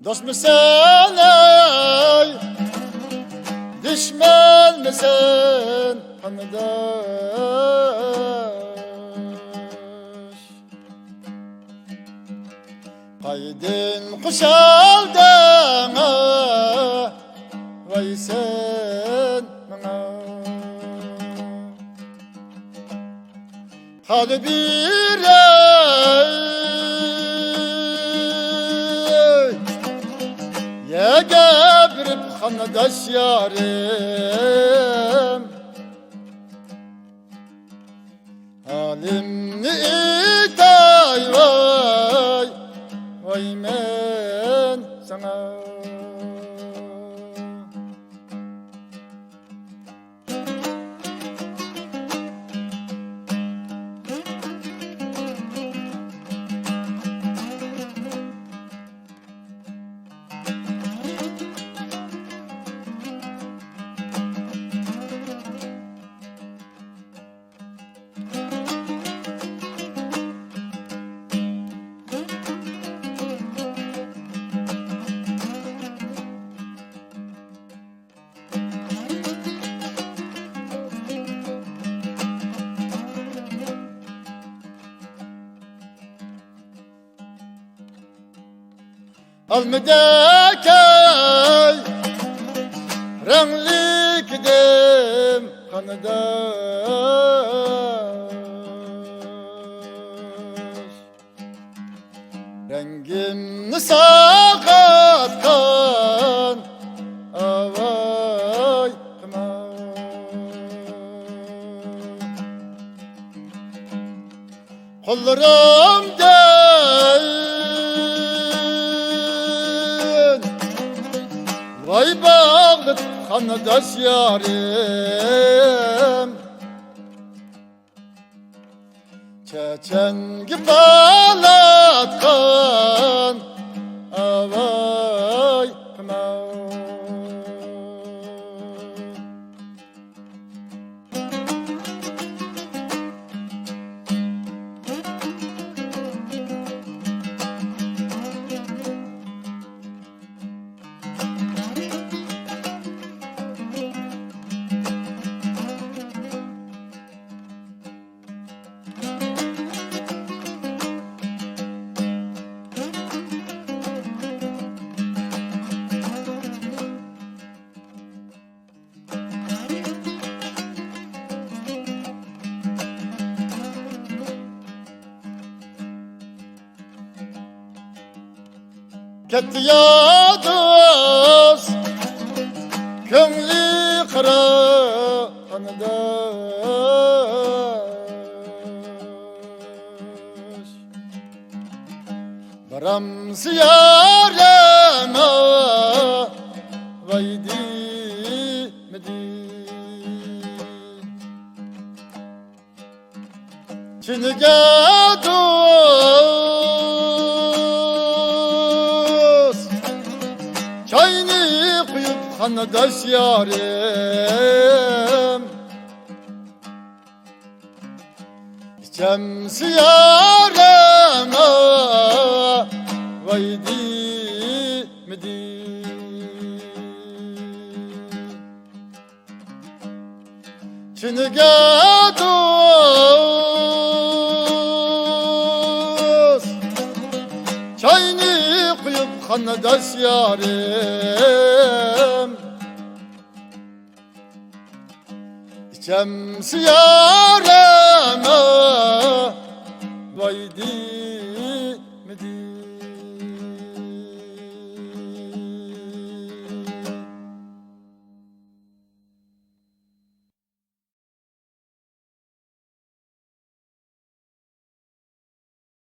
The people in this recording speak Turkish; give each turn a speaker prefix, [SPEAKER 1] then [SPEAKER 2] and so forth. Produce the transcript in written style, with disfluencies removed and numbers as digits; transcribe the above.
[SPEAKER 1] Dost musun ey, düşman mısın handaş? Kaydın kuşaldın vay sen bana. Hadi bir ya gebrip handaş yarim, halimni itay vay vay men sana. Almedakay renkli gidem kanadaş, rengimni sakatkan avay kıma. Kollarımda vay bağlıt handaş yarim, çeçen gibi ağlatkan avay kıma. Ketti ya dost, köngli kara handaş, baram ziyareme vaydi medin. Çin'e dost, çayını kuyup handaş yarim, içem ziyareme vaydi medin. Çin'e dost, çayını kuyup handaş yarim, içem ziyarem